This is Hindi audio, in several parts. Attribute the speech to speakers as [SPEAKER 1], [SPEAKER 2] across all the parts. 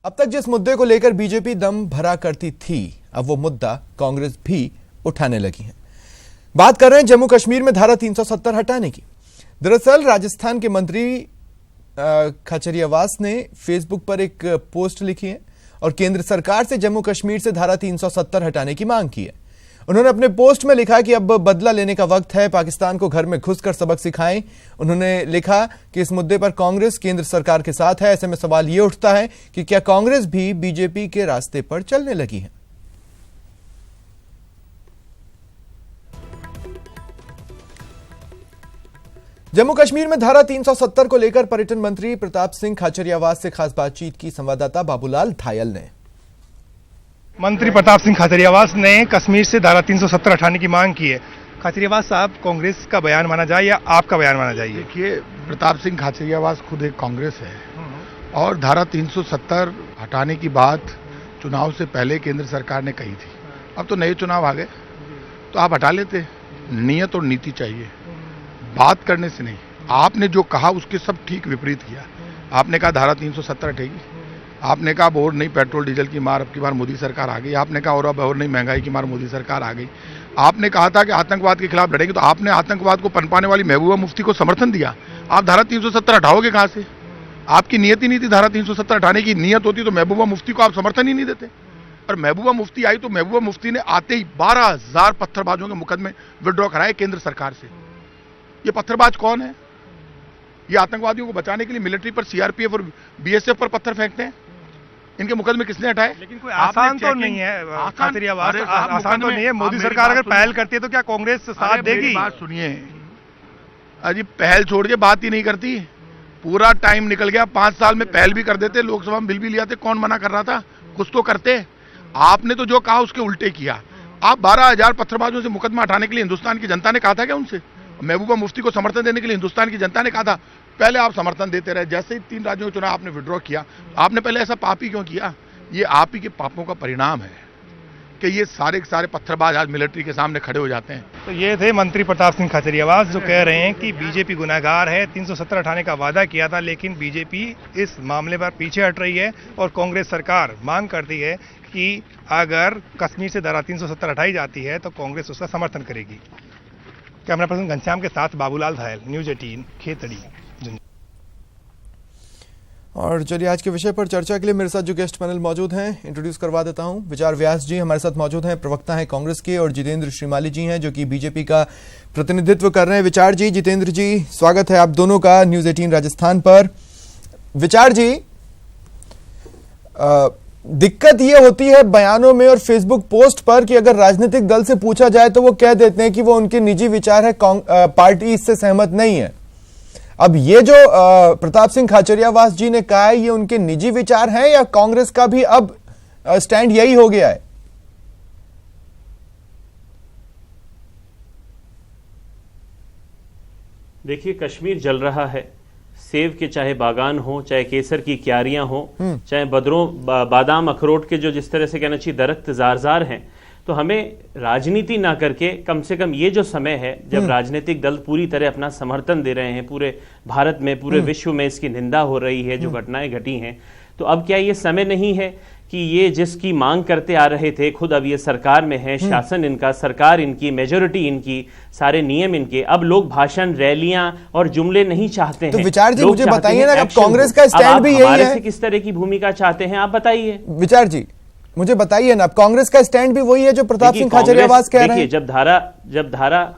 [SPEAKER 1] अब तक जिस मुद्दे को लेकर बीजेपी दम भरा करती थी, अब वो मुद्दा कांग्रेस भी उठाने लगी है। बात कर रहे हैं जम्मू कश्मीर में धारा 370 हटाने की। दरअसल राजस्थान के मंत्री खाचरियावास ने फेसबुक पर एक पोस्ट लिखी है और केंद्र सरकार से जम्मू कश्मीर से धारा 370 हटाने की मांग की है। उन्होंने अपने पोस्ट में लिखा कि अब बदला लेने का वक्त है, पाकिस्तान को घर में घुसकर सबक सिखाएं। उन्होंने लिखा कि इस मुद्दे पर कांग्रेस केंद्र सरकार के साथ है। ऐसे में सवाल ये उठता है कि क्या कांग्रेस भी बीजेपी के रास्ते पर चलने लगी है। जम्मू कश्मीर में धारा 370 को लेकर पर्यटन मंत्री प्रताप सिंह खाचरियावास से खास बातचीत की संवाददाता बाबूलाल धायल ने।
[SPEAKER 2] मंत्री प्रताप सिंह खाचरियावास ने कश्मीर से धारा 370 हटाने की मांग की है। खाचरियावास साहब, कांग्रेस का बयान माना जाए या आपका बयान माना जाए?
[SPEAKER 3] देखिए, प्रताप सिंह खाचरियावास खुद एक कांग्रेस है और धारा 370 हटाने की बात चुनाव से पहले केंद्र सरकार ने कही थी। अब तो नए चुनाव आ गए तो आप हटा लेते। नियत और नीति चाहिए, बात करने से नहीं। आपने जो कहा उसके सब ठीक विपरीत किया। आपने कहा धारा 370 हटेगी, आपने कहा अब और नहीं पेट्रोल डीजल की मार, अब की बार मोदी सरकार आ गई। आपने कहा और अब और नहीं महंगाई की मार, मोदी सरकार आ गई। आपने कहा था कि आतंकवाद के खिलाफ लड़ेंगे, तो आपने आतंकवाद को पनपाने वाली महबूबा मुफ्ती को समर्थन दिया। आप धारा 370 हटाओगे कहां से? आपकी नियत ही नहीं थी धारा 370 हटाने की। नियत होती तो महबूबा मुफ्ती को आप समर्थन ही नहीं देते। और महबूबा मुफ्ती आई तो महबूबा मुफ्ती ने आते ही 12,000 पत्थरबाजों के मुकदमे विड्रॉ कराए केंद्र सरकार से। ये पत्थरबाज कौन है? ये आतंकवादियों को बचाने के लिए मिलिट्री पर, सीआरपीएफ और बीएसएफ पर पत्थर फेंकते हैं। इनके मुकदमे किसने हटाए?
[SPEAKER 2] लेकिन कोई आसान तो नहीं है खाचरियावास, आसान तो नहीं है। मोदी सरकार अगर पहल करती है तो क्या कांग्रेस साथ देगी?
[SPEAKER 3] बात सुनिए अजी, पहल छोड़ के बात ही नहीं करती। पूरा टाइम निकल गया, 5 साल में पहल भी कर देते, लोकसभा में बिल भी ले आते। कौन मना कर रहा था? कुछ तो करते। आपने तो जो कहा उसके उल्टे किया। आप 12,000 पत्थरबाजों से मुकदमा हटाने के लिए हिंदुस्तान की जनता ने कहा था क्या उनसे? महबूबा मुफ्ती को समर्थन देने के लिए हिंदुस्तान की जनता ने कहा था। पहले आप समर्थन देते रहे। जैसे ही 3 राज्यों के चुनाव आपने विड्रॉ किया, आपने पहले ऐसा पाप ही क्यों किया? ये आप ही के पापों का परिणाम है कि ये सारे के सारे पत्थरबाज आज मिलिट्री के सामने खड़े हो जाते हैं।
[SPEAKER 2] तो ये थे मंत्री प्रताप सिंह खाचरियावास जो कह रहे हैं कि बीजेपी गुनाहगार है। 370 हटाने का वादा किया था, लेकिन बीजेपी इस मामले पर पीछे हट रही है और कांग्रेस सरकार मांग करती है कि अगर कश्मीर से धारा 370 हटाई जाती है तो कांग्रेस उसका समर्थन करेगी। कैमरा पर्सन घनश्याम के साथ बाबूलाल धायल, न्यूज़ 18 खेतड़ी।
[SPEAKER 1] और चलिए आज के विषय पर चर्चा के लिए मेरे साथ जो गेस्ट पैनल मौजूद हैं इंट्रोड्यूस करवा देता हूं। विचार व्यास जी हमारे साथ मौजूद हैं, प्रवक्ता हैं कांग्रेस के, और जितेंद्र श्रीमाली जी हैं जो कि बीजेपी का प्रतिनिधित्व कर रहे हैं। विचार जी, जितेंद्र जी, स्वागत है आप दोनों का न्यूज़ 18 राजस्थान पर। विचार जी, दिक्कत ये होती है बयानों में और फेसबुक पोस्ट पर कि अगर राजनीतिक दल से पूछा जाए तो वो कह देते हैं कि वो उनके निजी विचार है, पार्टी इससे सहमत नहीं है। अब ये जो प्रताप सिंह खाचरियावास जी ने कहा है, ये उनके निजी विचार हैं या कांग्रेस का भी अब स्टैंड यही हो गया है?
[SPEAKER 4] देखिए, कश्मीर जल रहा है। सेब के चाहे बागान हो, चाहे केसर की क्यारियां हो, चाहे बादाम अखरोट के जो जिस तरह से कहना चाहिए दरख्त जार हैं, तो हमें राजनीति ना करके कम से कम ये जो समय है जब राजनीतिक दल पूरी तरह अपना समर्थन दे रहे हैं, पूरे भारत में, पूरे विश्व में इसकी निंदा हो रही है जो घटनाएं घटी हैं, तो अब क्या ये समय नहीं है कि ये जिसकी मांग करते आ रहे थे, खुद अब ये सरकार में है, शासन इनका, सरकार इनकी, मेजोरिटी इनकी, सारे नियम इनके, अब लोग भाषण, रैलियां और जुमले नहीं चाहते हैं।
[SPEAKER 1] तो विचार जी मुझे बताइए ना, अब कांग्रेस का स्टैंड भी यही है।
[SPEAKER 4] किस तरह की भूमिका चाहते हैं आप बताइए।
[SPEAKER 1] विचार जी मुझे बताइए ना, अब कांग्रेस का स्टैंड भी वही है जो प्रताप सिंह खाचरियावास कह रहे हैं।
[SPEAKER 4] जब धारा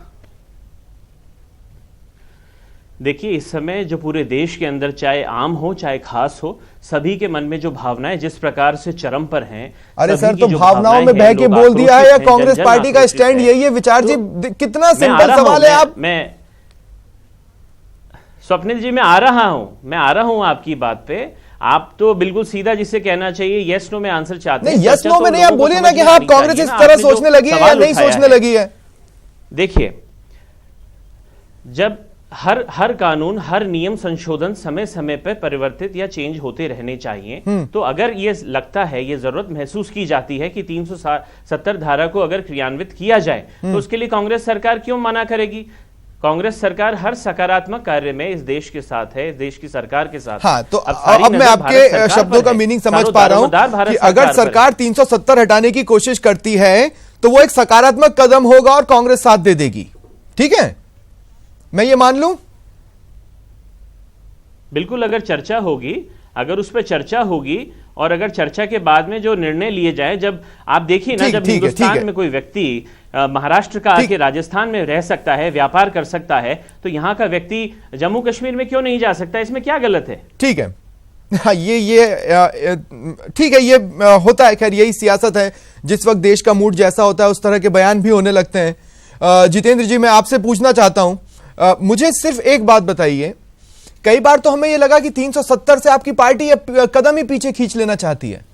[SPEAKER 4] देखिए, इस समय जो पूरे देश के अंदर चाहे आम हो चाहे खास हो, सभी के मन में जो भावनाएं जिस प्रकार से चरम पर हैं।
[SPEAKER 1] अरे सर, तो भावनाओं में बह के बोल दिया है या कांग्रेस पार्टी का स्टैंड यही है? विचार जी, कितना सिंपल सवाल है। आप
[SPEAKER 4] मैं स्वप्निल जी, मैं आ रहा हूं आपकी बात पे। आप तो बिल्कुल सीधा जिसे कहना चाहिए यस नो में आंसर चाहते हैं।
[SPEAKER 1] नहीं, यस नो में नहीं, आप बोलिए ना कि हाँ कांग्रेस इस तरह सोचने लगी है या नहीं सोचने लगी है।
[SPEAKER 4] देखिए, जब हर कानून, हर नियम संशोधन समय समय पर परिवर्तित या चेंज होते रहने चाहिए, तो अगर ये लगता है, ये जरूरत महसूस की जाती है कि 370 धारा को अगर क्रियान्वित किया जाए तो उसके लिए कांग्रेस सरकार क्यों मना करेगी? कांग्रेस सरकार हर सकारात्मक कार्य में इस देश के साथ है, इस देश की सरकार के साथ।
[SPEAKER 1] हाँ, तो अब मैं आपके शब्दों का मीनिंग समझ पा रहा हूं कि अगर सरकार 370 हटाने की कोशिश करती है तो वो एक सकारात्मक कदम होगा और कांग्रेस साथ दे देगी, ठीक है? मैं ये मान लूं?
[SPEAKER 4] बिल्कुल, अगर चर्चा होगी, अगर उस पर चर्चा होगी और अगर चर्चा के बाद में जो निर्णय लिए जाए, जब आप देखिए ना, जब हिंदुस्तान में कोई व्यक्ति महाराष्ट्र का आके राजस्थान में रह सकता है, व्यापार कर सकता है, तो यहां का व्यक्ति जम्मू कश्मीर में क्यों नहीं जा सकता? इसमें क्या गलत है? ठीक है,
[SPEAKER 1] हाँ, ये ठीक है, ये होता है। खैर, यही सियासत है, जिस वक्त देश का मूड जैसा होता है उस तरह के बयान भी होने लगते हैं। जितेंद्र जी, मैं आपसे पूछना चाहता हूं, मुझे सिर्फ एक बात बताइए, कई बार तो हमें यह लगा कि 370 से आपकी पार्टी कदम ही पीछे खींच लेना चाहती है।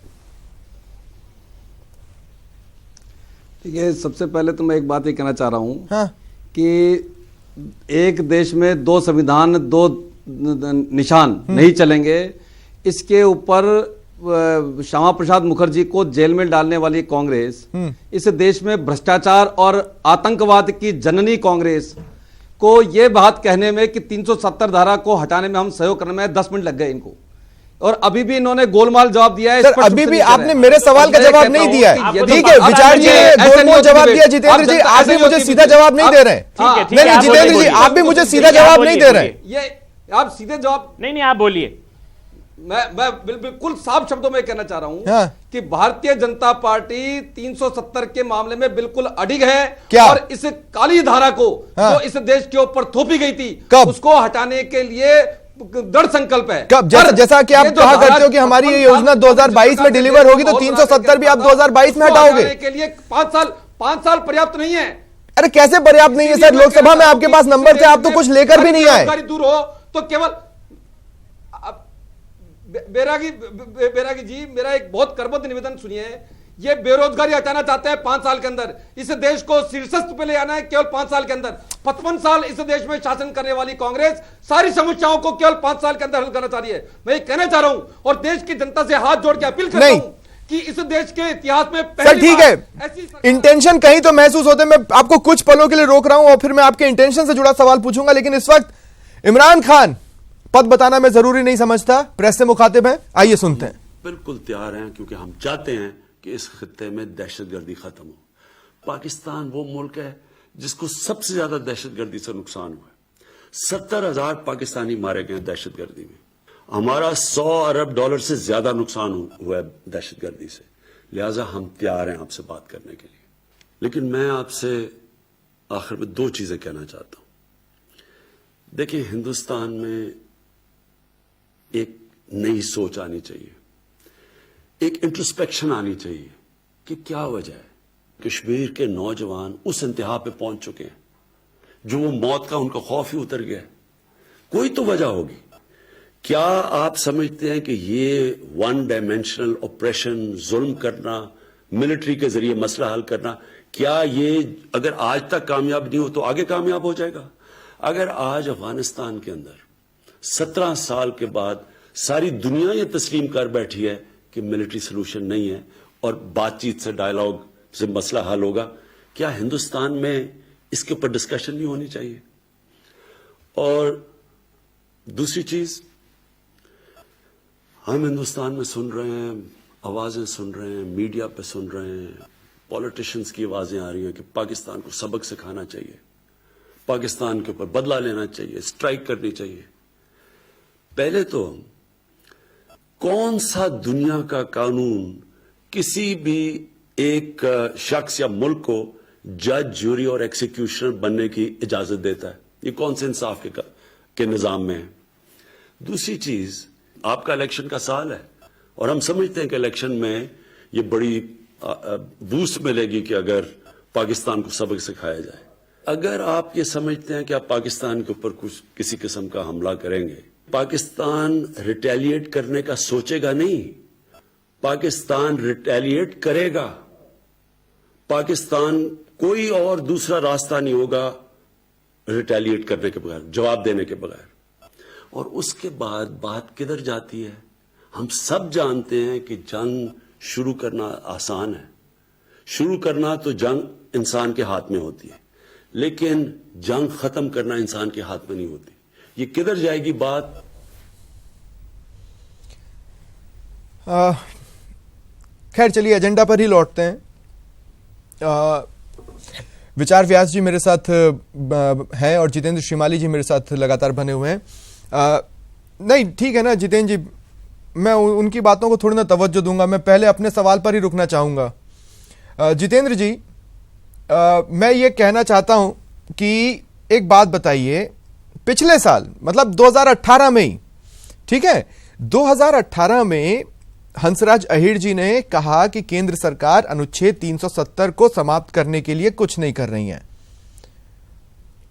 [SPEAKER 5] ठीक है, सबसे पहले तो मैं एक बात ये कहना चाह रहा हूं,
[SPEAKER 1] हाँ,
[SPEAKER 5] कि एक देश में दो संविधान, दो निशान नहीं चलेंगे, इसके ऊपर श्यामा प्रसाद मुखर्जी को जेल में डालने वाली कांग्रेस, इस देश में भ्रष्टाचार और आतंकवाद की जननी कांग्रेस को यह बात कहने में कि 370 धारा को हटाने में हम सहयोग करने में 10 मिनट लग गए इनको, और अभी भी इन्होंने गोलमाल जवाब दिया है।
[SPEAKER 1] सर, अभी भी आपने मेरे सवाल का जवाब नहीं दिया है। ठीक है, विचार जी ने गोलमाल जवाब दिया। जितेंद्र जी, आप भी मुझे सीधा जवाब नहीं दे रहे। नहीं, जितेंद्र जी, आप भी मुझे सीधा जवाब नहीं दे रहे।
[SPEAKER 5] ये आप सीधे जवाब
[SPEAKER 4] नहीं, आप बोलिए।
[SPEAKER 5] मैं बिल्कुल साफ शब्दों में कहना चाह रहा हूं कि भारतीय जनता पार्टी 370 के मामले में बिल्कुल अडिग है। और इस काली धारा को जो इस देश के ऊपर थोपी गई थी, उसको हटाने के लिए दृढ़ संकल्प है।
[SPEAKER 1] कब? जैसा कि आप कहा करते हो कि हमारी ये योजना 2022 में डिलीवर होगी, तो 370 भी आप 2022 में हटाओगे?
[SPEAKER 5] के लिए 5 साल पर्याप्त नहीं है।
[SPEAKER 1] अरे कैसे पर्याप्त नहीं है सर? लोकसभा में आपके पास नंबर थे, आप तो कुछ लेकर भी नहीं आए।
[SPEAKER 5] दूर हो तो केवल बैरागी जी, मेरा एक बहुत करबद्ध निवेदन सुनिए। ये बेरोजगारी हटाना चाहते हैं 5 साल के अंदर, इस देश को शीर्षस्थ पे ले आना है केवल 5 साल के अंदर। 55 साल इस देश में शासन करने वाली कांग्रेस सारी समस्याओं को केवल 5 साल के अंदर हल करना चाह रही है। मैं ये कहना चाह रहा हूं और देश की जनता से हाथ जोड़ के अपील करता हूं कि इस देश के इतिहास में
[SPEAKER 1] सर, ठीक है, इंटेंशन कहीं तो महसूस होते। मैं आपको कुछ पलों के लिए रोक रहा हूं और फिर मैं आपके इंटेंशन से जुड़ा सवाल पूछूंगा, लेकिन इस वक्त इमरान खान पद बताना मैं जरूरी नहीं समझता, प्रेस से मुखातिब हैं। आइए सुनते हैं।
[SPEAKER 6] बिल्कुल तैयार हैं, क्योंकि हम चाहते हैं कि इस खित्ते में दहशतगर्दी खत्म हो। पाकिस्तान वो मुल्क है जिसको सबसे ज्यादा दहशतगर्दी से नुकसान हुआ है। 70,000 पाकिस्तानी मारे गए दहशतगर्दी में। हमारा $100 अरब से ज्यादा नुकसान हुआ है दहशतगर्दी से। लिहाजा हम तैयार हैं आपसे बात करने के लिए। लेकिन मैं आपसे आखिर में 2 चीजें कहना चाहता हूं। देखिए, हिंदुस्तान में एक नई सोच आनी चाहिए, एक इंट्रोस्पेक्शन आनी चाहिए कि क्या वजह है कश्मीर के नौजवान उस इंतहा पे पहुंच चुके हैं जो वो मौत का उनका खौफ ही उतर गया है। कोई तो वजह होगी। क्या आप समझते हैं कि ये 1 डायमेंशनल ऑपरेशन, जुल्म करना, मिलिट्री के जरिए मसला हल करना, क्या ये अगर आज तक कामयाब नहीं हो तो आगे कामयाब हो जाएगा? अगर आज अफगानिस्तान के अंदर 17 साल के बाद सारी दुनिया ये तस्लीम कर बैठी है कि मिलिट्री सोल्यूशन नहीं है और बातचीत से, डायलॉग से मसला हल होगा, क्या हिंदुस्तान में इसके ऊपर डिस्कशन नहीं होनी चाहिए? और दूसरी चीज, हम हिंदुस्तान में सुन रहे हैं, आवाजें सुन रहे हैं, मीडिया पे सुन रहे हैं, पॉलिटिशियंस की आवाजें आ रही हैं कि पाकिस्तान को सबक सिखाना चाहिए, पाकिस्तान के ऊपर बदला लेना चाहिए, स्ट्राइक करनी चाहिए। पहले तो कौन सा दुनिया का कानून किसी भी एक शख्स या मुल्क को जज, ज्यूरी और एक्सिक्यूशनर बनने की इजाजत देता है? ये कौन से इंसाफ के निजाम में है? दूसरी चीज, आपका इलेक्शन का साल है और हम समझते हैं कि इलेक्शन में ये बड़ी बूस्ट मिलेगी कि अगर पाकिस्तान को सबक सिखाया जाए। अगर आप ये समझते हैं कि आप पाकिस्तान के ऊपर कुछ किसी किस्म का हमला करेंगे, पाकिस्तान रिटेलिएट करने का सोचेगा नहीं, पाकिस्तान रिटेलिएट करेगा। पाकिस्तान कोई और दूसरा रास्ता नहीं होगा रिटेलिएट करने के बगैर, जवाब देने के बगैर। और उसके बाद बात किधर जाती है? हम सब जानते हैं कि जंग शुरू करना आसान है, शुरू करना तो जंग इंसान के हाथ में होती है, लेकिन जंग खत्म करना इंसान के हाथ में नहीं होती। ये किधर जाएगी बात?
[SPEAKER 1] खैर चलिए एजेंडा पर ही लौटते हैं। विचार व्यास जी मेरे साथ हैं और जितेंद्र श्रीमाली जी मेरे साथ लगातार बने हुए हैं। नहीं ठीक है ना जितेंद्र जी, मैं उनकी बातों को थोड़ी ना तवज्जो दूंगा, मैं पहले अपने सवाल पर ही रुकना चाहूंगा। जितेंद्र जी, मैं ये कहना चाहता हूं कि एक बात बताइए, पिछले साल मतलब 2018 में ही, ठीक है, 2018 में हंसराज अहीर जी ने कहा कि केंद्र सरकार अनुच्छेद 370 को समाप्त करने के लिए कुछ नहीं कर रही है।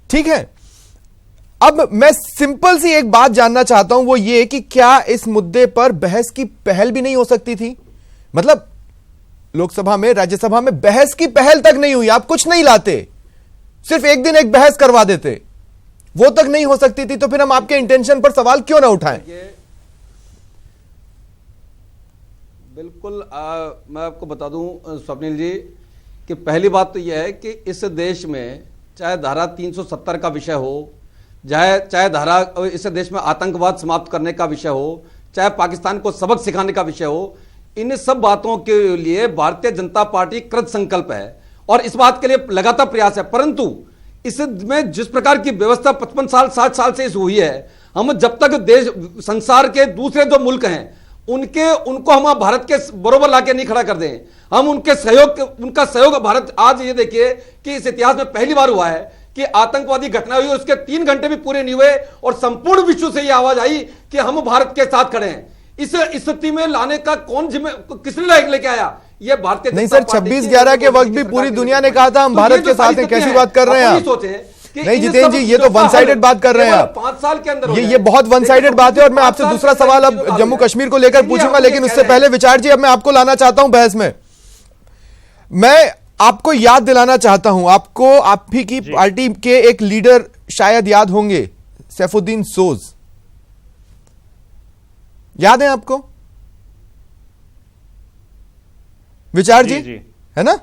[SPEAKER 1] ठीक है, अब मैं सिंपल सी एक बात जानना चाहता हूं, वो ये कि क्या इस मुद्दे पर बहस की पहल भी नहीं हो सकती थी? मतलब लोकसभा में, राज्यसभा में बहस की पहल तक नहीं हुई, आप कुछ नहीं लाते, सिर्फ एक दिन एक बहस करवा देते, वो तक नहीं हो सकती थी, तो फिर हम आपके इंटेंशन पर सवाल क्यों ना उठाएं?
[SPEAKER 5] बिल्कुल मैं आपको बता दूं स्वप्निल जी कि पहली बात तो यह है कि इस देश में चाहे धारा 370 का विषय हो, चाहे धारा इस देश में आतंकवाद समाप्त करने का विषय हो, चाहे पाकिस्तान को सबक सिखाने का विषय हो, इन सब बातों के लिए भारतीय जनता पार्टी कृत संकल्प है और इस बात के लिए लगातार प्रयास है। परंतु इसमें जिस प्रकार की व्यवस्था 55 साल 60 साल से हुई है, हम जब तक देश संसार के दूसरे जो मुल्क हैं उनको हम भारत के बरोबर लाके नहीं खड़ा कर दें, हम उनका सहयोग भारत, आज ये देखिए कि इस इतिहास में पहली बार हुआ है कि आतंकवादी घटना हुई और उसके 3 घंटे भी पूरे नहीं हुए और संपूर्ण विश्व से यह आवाज आई कि हम भारत के साथ खड़े हैं। इस स्थिति में लाने का कौन किसने लेके आया? ये भारतीय
[SPEAKER 1] नहीं सर, 26/11 के वक्त भी पूरी दुनिया ने कहा था हम भारत के साथ हैं, कैसी बात कर रहे हैं आप? नहीं जितेंद्र जी, ये तो वन साइडेड बात कर रहे हैं आप।
[SPEAKER 5] 5 साल के अंदर
[SPEAKER 1] ये बहुत वन साइडेड बात है और मैं आपसे दूसरा सवाल अब जम्मू कश्मीर को लेकर पूछूंगा, लेकिन उससे पहले विचार जी, अब मैं आपको लाना चाहता हूं बहस में। मैं आपको याद दिलाना चाहता हूं, आपको आप ही की पार्टी के एक लीडर शायद याद होंगे, सैफुद्दीन सोज, याद है आपको विचार जी? है ना?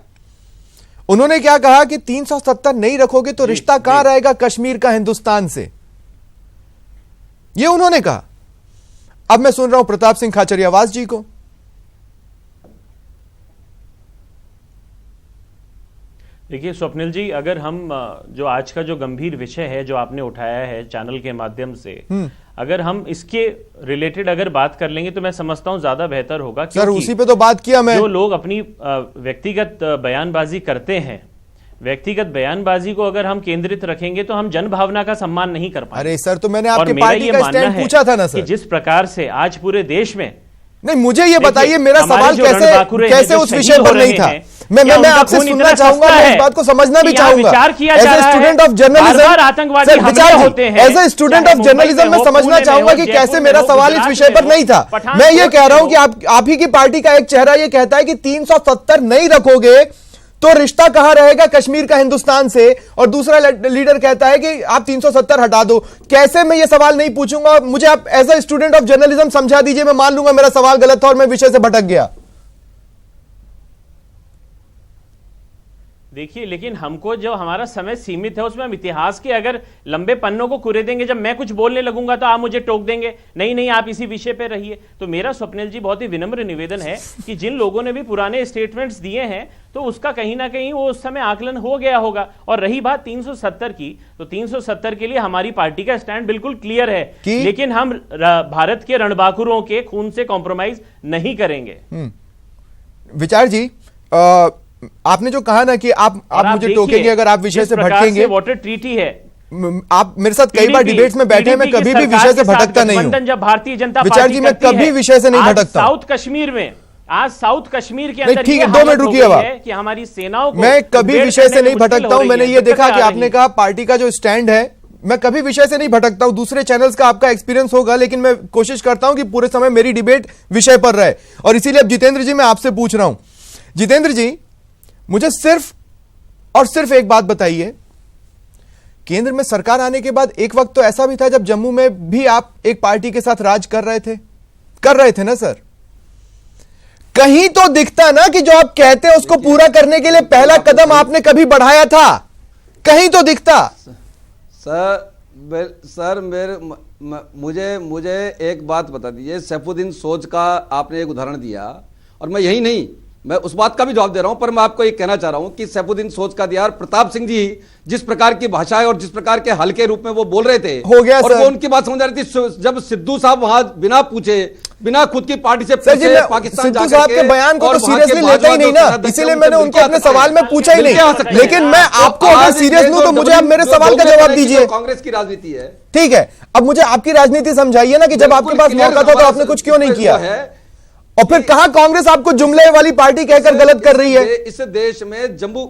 [SPEAKER 1] उन्होंने क्या कहा कि 370 नहीं रखोगे तो रिश्ता कहां रहेगा कश्मीर का हिंदुस्तान से, यह उन्होंने कहा। अब मैं सुन रहा हूं प्रताप सिंह खाचरियावास जी को।
[SPEAKER 4] देखिए स्वप्निल जी, अगर हम जो आज का जो गंभीर विषय है जो आपने उठाया है चैनल के माध्यम से, अगर हम इसके रिलेटेड अगर बात कर लेंगे तो मैं समझता हूं ज्यादा बेहतर होगा।
[SPEAKER 1] सर उसी पे तो बात किया मैं।
[SPEAKER 4] जो लोग अपनी व्यक्तिगत बयानबाजी करते हैं, व्यक्तिगत बयानबाजी को अगर हम केंद्रित रखेंगे तो हम जन भावना का सम्मान नहीं कर पाएंगे।
[SPEAKER 1] अरे सर, तो मैंने आपके पार्टी का स्टैंड पूछा था ना सर,
[SPEAKER 4] कि जिस प्रकार से आज पूरे देश में,
[SPEAKER 1] नहीं मुझे ये बताइए मेरा सवाल कैसे उस विषय पर नहीं था। मैं आपसे सुनना चाहूंगा, मैं इस बात को समझना भी चाहूंगा। As a student of journalism, as a student of journalism मैं समझना चाहूंगा कि कैसे मेरा सवाल इस विषय पर नहीं था। मैं ये कह रहा हूं कि आप ही की पार्टी का एक चेहरा ये कहता है कि 370 नहीं रखोगे तो रिश्ता कहां रहेगा कश्मीर का हिंदुस्तान से, और दूसरा लीडर कहता है कि आप 370 हटा दो। कैसे मैं ये सवाल नहीं पूछूंगा? मुझे आप as a student of journalism समझा दीजिए, मैं मान लूंगा मेरा सवाल गलत था और मैं विषय से भटक गया।
[SPEAKER 4] देखिए, लेकिन हमको जो हमारा समय सीमित है उसमें हम इतिहास के अगर लंबे पन्नों को कुरेदेंगे, जब मैं कुछ बोलने लगूंगा तो आप मुझे टोक देंगे, नहीं आप इसी विषय पे रहिए। तो मेरा स्वप्निल जी बहुत ही विनम्र निवेदन है कि जिन लोगों ने भी पुराने स्टेटमेंट्स दिए हैं तो उसका कहीं ना कहीं वो उस समय आकलन हो गया होगा। और रही बात 370 की, तो 370 के लिए हमारी पार्टी का स्टैंड बिल्कुल क्लियर है, लेकिन हम भारत के रणबांकुरों के खून से कॉम्प्रोमाइज नहीं करेंगे।
[SPEAKER 1] विचार जी, आपने जो कहा ना कि आप मुझे टोकेंगे अगर आप विषय से भटकेंगे।
[SPEAKER 4] वाटर ट्रीटी है,
[SPEAKER 1] आप मेरे साथ कई बार डिबेट्स में बैठे, मैं कभी भी विषय से भटकता नहीं हूं।
[SPEAKER 4] जब भारतीय जनता
[SPEAKER 1] विचार जी, मैं कभी विषय से नहीं भटकता।
[SPEAKER 4] साउथ कश्मीर में, आज साउथ कश्मीर के अंदर
[SPEAKER 1] ठीक है, 2 मिनट रुकिए आप।
[SPEAKER 4] कि हमारी सेनाओं को
[SPEAKER 1] मैं कभी विषय से नहीं भटकता हूं। मैंने ये देखा कि आपने कहा पार्टी का जो स्टैंड है, मैं कभी विषय से नहीं भटकता हूं। दूसरे चैनल्स का आपका एक्सपीरियंस होगा, लेकिन मैं कोशिश करता हूं कि पूरे समय मेरी डिबेट विषय पर रहे। और इसीलिए अब जितेंद्र जी मैं आपसे पूछ रहा हूं, जितेंद्र जी मुझे सिर्फ और सिर्फ एक बात बताइए, केंद्र में सरकार आने के बाद एक वक्त तो ऐसा भी था जब जम्मू में भी आप एक पार्टी के साथ राज कर रहे थे ना सर? कहीं तो दिखता ना कि जो आप कहते हैं उसको पूरा करने के लिए पहला कदम आपने कभी बढ़ाया था? कहीं तो दिखता।
[SPEAKER 5] सर मुझे एक बात बता दीजिए, सैफुद्दीन सोच का आपने एक उदाहरण दिया और मैं यही नहीं, मैं उस बात का भी जवाब दे रहा हूं, पर मैं आपको ये कहना चाह रहा हूं कि सैफुद्दीन सोच का दिया, प्रताप सिंह जी जिस प्रकार की भाषा और जिस प्रकार के हल्के रूप में वो बोल रहे थे,
[SPEAKER 1] हो गया
[SPEAKER 5] और
[SPEAKER 1] सर।
[SPEAKER 5] वो उनकी बात समझ आ रही थी। जब सिद्धू साहब वहां बिना पूछे, बिना खुद की पार्टी से
[SPEAKER 1] सर जी,
[SPEAKER 5] पूछे पाकिस्तान
[SPEAKER 1] सिद्धू
[SPEAKER 5] जाकर
[SPEAKER 1] साहब के बयान को तो सीरियसली लेता ही नहीं ना, इसीलिए मैंने उनको अपने सवाल में पूछा ही नहीं। लेकिन मैं आपको अगर सीरियस लूं तो मुझे आप मेरे सवाल का जवाब दीजिए।
[SPEAKER 5] कांग्रेस की राजनीति है,
[SPEAKER 1] ठीक है, अब मुझे आपकी राजनीति समझाइए ना कि जब आपके पास मौका था तो आपने कुछ क्यों नहीं किया, और फिर कहां कांग्रेस आपको जुमले वाली पार्टी कहकर गलत कर रही है।
[SPEAKER 5] इस देश में जम्मू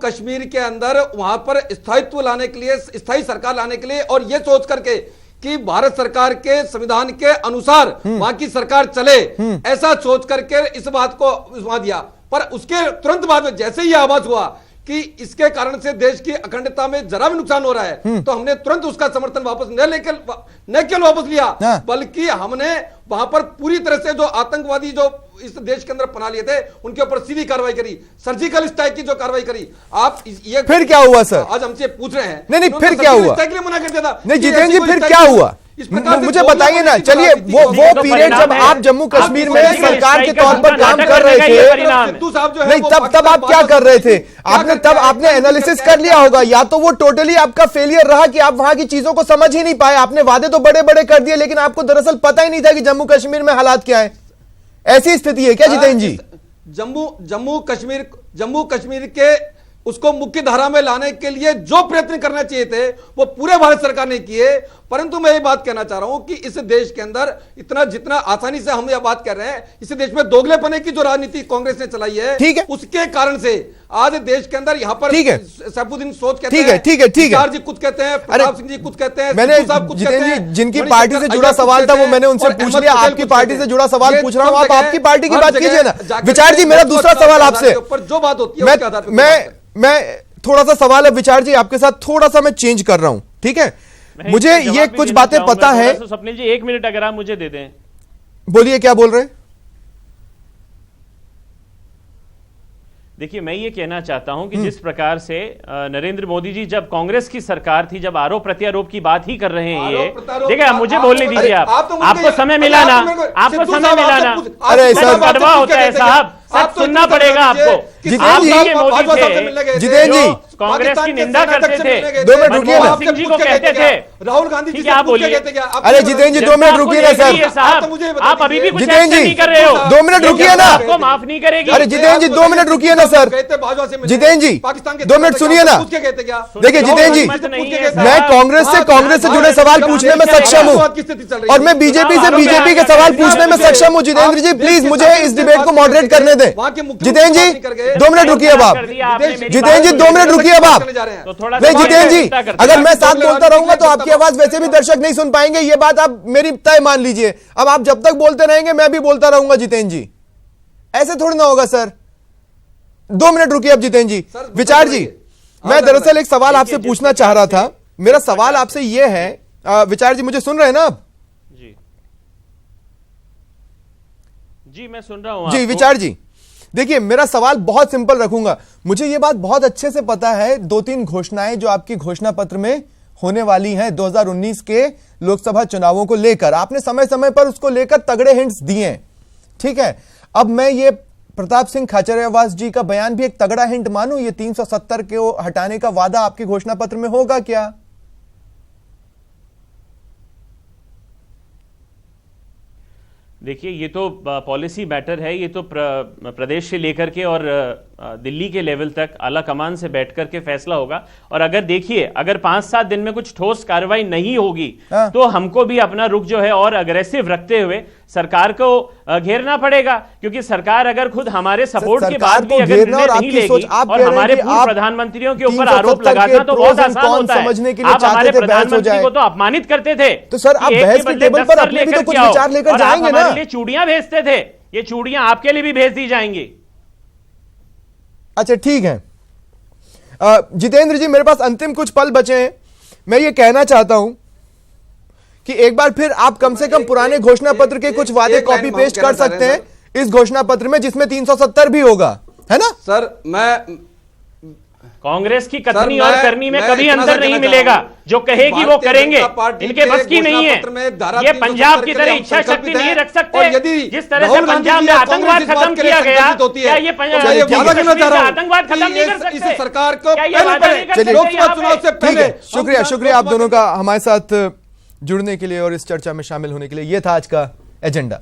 [SPEAKER 5] कश्मीर के अंदर वहां पर स्थायित्व लाने के लिए, स्थायी सरकार लाने के लिए, और यह सोच करके कि भारत सरकार के संविधान के अनुसार वहां की सरकार चले, ऐसा सोच करके इस बात को वहां दिया। पर उसके तुरंत बाद में जैसे ही आवाज हुआ कि इसके कारण से देश की अखंडता में जरा भी नुकसान हो रहा है, तो हमने तुरंत उसका समर्थन वापस न केवल वापस लिया, बल्कि हमने वहां पर पूरी तरह से जो आतंकवादी जो इस देश के अंदर पना लिए थे उनके ऊपर सीधी कार्रवाई करी, सर्जिकल स्ट्राइक की जो कार्रवाई करी। आप ये
[SPEAKER 1] फिर क्या हुआ सर?
[SPEAKER 5] आज हमसे पूछ रहे हैं।
[SPEAKER 1] नहीं फिर क्या हुआ?
[SPEAKER 5] मना कर दिया था।
[SPEAKER 1] नहीं जितेंद्र जी, फिर क्या हुआ मुझे बताइए ना। चलिए वो पीरियड जब आप जम्मू कश्मीर में सरकार के तौर पर काम कर रहे थे, नहीं तब आप क्या कर रहे थे? आपने एनालिसिस कर लिया होगा, या तो वो टोटली आपका फेलियर रहा कि आप वहां की चीजों को समझ ही नहीं पाए। आपने वादे तो बड़े बड़े कर दिए, लेकिन आपको दरअसल पता ही नहीं था कि जम्मू कश्मीर में हालात क्या है। ऐसी स्थिति है क्या जितेंद्र जी?
[SPEAKER 5] जम्मू कश्मीर के उसको मुख्य धारा में लाने के लिए जो प्रयत्न करना चाहिए थे वो पूरे भारत सरकार ने किए। परंतु मैं ये बात कहना चाह रहा हूं कि इस देश के अंदर इतना जितना आसानी से हम यह बात कर रहे हैं, इस देश में दोगलेपने की जो राजनीति कांग्रेस ने चलाई है,
[SPEAKER 1] ठीक है,
[SPEAKER 5] उसके कारण से आज देश के अंदर यहां पर सैफुद्दीन सोच कहते हैं,
[SPEAKER 1] ठीक है,
[SPEAKER 5] जी कुछ कहते हैं, प्रताप सिंह जी कुछ कहते हैं,
[SPEAKER 1] मैंने जिनकी पार्टी से जुड़ा सवाल था वो मैंने उनसे पूछ लिया। आपकी पार्टी से जुड़ा सवाल पूछ रहा हूं, आप आपकी पार्टी की बात कीजिए ना। विचार जी, मेरा दूसरा सवाल आपसे,
[SPEAKER 5] जो बात होती है
[SPEAKER 1] मैं थोड़ा सा सवाल है विचार जी आपके साथ थोड़ा सा मैं चेंज कर रहा हूं, ठीक है? मुझे ये कुछ बातें पता है।
[SPEAKER 4] स्वप्निल जी 1 मिनट अगर आप मुझे दे दें।
[SPEAKER 1] बोलिए, क्या बोल रहे हैं?
[SPEAKER 4] देखिए, मैं ये कहना चाहता हूं कि जिस प्रकार से नरेंद्र मोदी जी जब कांग्रेस की सरकार थी, जब आरोप प्रत्यारोप की बात ही कर रहे हैं, ये देखिए मुझे बोलने दीजिए। आपको समय मिला ना, आपको समय मिला ना।
[SPEAKER 1] अरे सर,
[SPEAKER 4] कड़वा होता है साहब, सब सुनना पड़ेगा आपको।
[SPEAKER 1] जितेंद्र जी
[SPEAKER 4] कांग्रेस की निंदा करते थे,
[SPEAKER 1] 2 मिनट रुकिए ना।
[SPEAKER 4] सिंह जी को कहते थे,
[SPEAKER 5] राहुल गांधी जी
[SPEAKER 4] क्या बोलिए?
[SPEAKER 1] अरे जितेंद्र जी 2 मिनट रुकिए ना सर।
[SPEAKER 4] आप अभी भी कुछ
[SPEAKER 1] जितेंद्र जी
[SPEAKER 4] नहीं कर रहे हो,
[SPEAKER 1] 2 मिनट रुकिए ना।
[SPEAKER 4] आपको माफ नहीं करेगी।
[SPEAKER 1] अरे जितेंद्र जी 2 मिनट रुकिए ना सर। जितेंद्र जी 2 मिनट सुनिए ना। देखिए जितेंद्र जी, मैं कांग्रेस से जुड़े सवाल पूछने में सक्षम हूं और मैं बीजेपी के सवाल पूछने में सक्षम हूं। जितेंद्र जी प्लीज मुझे इस डिबेट को मॉडरेट करने दें। जितेंद्र जी 2 मिनट रुकिए अब आप। जितेंद्र जी 2 मिनट रुकिए अब आप। नहीं जितेंद्र जी, अगर मैं साथ बोलता रहूंगा तो आपकी आवाज वैसे भी दर्शक नहीं सुन पाएंगे, ये बात आप मेरी तय मान लीजिए। अब आप जब तक बोलते रहेंगे मैं भी बोलता रहूंगा। जितेंद्र जी ऐसे थोड़ी ना होगा सर। 2 मिनट रुकिए अब जितेंद्र जी। विचार जी, मैं दरअसल एक सवाल आपसे पूछना चाह रहा था। मेरा सवाल आपसे यह है, विचार जी मुझे सुन रहे हैं ना आप?
[SPEAKER 4] जी मैं सुन रहा हूं
[SPEAKER 1] जी विचार जी, देखिए मेरा सवाल बहुत सिंपल रखूंगा। मुझे यह बात बहुत अच्छे से पता है, 2-3 घोषणाएं जो आपकी घोषणा पत्र में होने वाली हैं 2019 के लोकसभा चुनावों को लेकर, आपने समय समय पर उसको लेकर तगड़े हिंट्स दिए, ठीक है? अब मैं ये प्रताप सिंह खाचरियावास जी का बयान भी एक तगड़ा हिंट मानूं? ये 370 को हटाने का वादा आपके घोषणा पत्र में होगा क्या?
[SPEAKER 4] देखिए, ये तो पॉलिसी मैटर है, ये तो प्रदेश से लेकर के और दिल्ली के लेवल तक आला कमान से बैठ करके फैसला होगा। और अगर देखिए, अगर 5-7 दिन में कुछ ठोस कार्रवाई नहीं होगी तो हमको भी अपना रुख जो है और अग्रेसिव रखते हुए सरकार को घेरना पड़ेगा, क्योंकि सरकार अगर खुद हमारे सपोर्ट के बाद भी अगर निर्णय नहीं लेगी और हमारे पूर्व प्रधानमंत्रियों के ऊपर आरोप लगाना तो बहुत आसान होता है। आप हमारे प्रधानमंत्री को तो अपमानित करते थे,
[SPEAKER 1] तो सर आप बहस के टेबल पर अपने भी तो कुछ विचार लेकर जाएंगे ना?
[SPEAKER 4] लिए चूड़ियां भेजते थे, ये चूड़ियां आपके लिए भी भेज दी जाएंगी।
[SPEAKER 1] अच्छा ठीक है जितेंद्र जी, मेरे पास अंतिम कुछ पल बचे हैं। मैं ये कहना चाहता हूं कि एक बार फिर आप कम से कम पुराने घोषणा पत्र के कुछ वादे कॉपी पेस्ट कर सकते हैं इस घोषणा पत्र में, जिसमें 370 भी होगा, है ना?
[SPEAKER 5] सर
[SPEAKER 4] कांग्रेस की कथनी
[SPEAKER 5] सर,
[SPEAKER 4] और करनी में कभी
[SPEAKER 5] इतना
[SPEAKER 4] अंतर
[SPEAKER 5] सा
[SPEAKER 4] नहीं
[SPEAKER 5] कहना
[SPEAKER 4] मिलेगा।
[SPEAKER 5] चाह रहा हूं।
[SPEAKER 4] जो कहेगी वो
[SPEAKER 5] भारतीय
[SPEAKER 4] करेंगे,
[SPEAKER 5] जनता पार्टी
[SPEAKER 4] इनके
[SPEAKER 5] के
[SPEAKER 4] बस की नहीं है।
[SPEAKER 5] घोषणा पत्र में धारा
[SPEAKER 4] ये
[SPEAKER 5] 370
[SPEAKER 4] पंजाब की
[SPEAKER 5] के
[SPEAKER 4] तरह
[SPEAKER 5] लिए हम
[SPEAKER 4] इच्छा शक्ति
[SPEAKER 5] संकल्पित
[SPEAKER 4] नहीं
[SPEAKER 5] हैं।
[SPEAKER 4] रख सकते।
[SPEAKER 5] और यदि
[SPEAKER 4] जिस तरह से
[SPEAKER 5] राहुल गांधी
[SPEAKER 4] पंजाब
[SPEAKER 5] जी
[SPEAKER 4] में
[SPEAKER 5] या
[SPEAKER 4] आतंकवाद
[SPEAKER 5] कांग्रेस इस बात
[SPEAKER 4] खत्म
[SPEAKER 5] के लिए
[SPEAKER 4] किया गया,
[SPEAKER 5] संकल्पित होती है,
[SPEAKER 4] क्या ये
[SPEAKER 5] तो मैं ये
[SPEAKER 4] जम्मू
[SPEAKER 5] वादा करना
[SPEAKER 4] कश्मीर
[SPEAKER 5] चाह रहा
[SPEAKER 4] से
[SPEAKER 5] हूं
[SPEAKER 4] आतंकवाद खत्म नहीं कर
[SPEAKER 5] कि
[SPEAKER 4] सकते।
[SPEAKER 5] इस सरकार को
[SPEAKER 4] क्या ये
[SPEAKER 5] पहले
[SPEAKER 4] वादा नहीं कर सकते
[SPEAKER 5] लोकसभा
[SPEAKER 4] यहाँ
[SPEAKER 5] चुनाव
[SPEAKER 4] पे?
[SPEAKER 5] से
[SPEAKER 1] ठीक
[SPEAKER 5] पहले
[SPEAKER 1] है, शुक्रिया आप दोनों का हमारे साथ जुड़ने के लिए और इस चर्चा में शामिल होने के लिए। ये था आज का एजेंडा।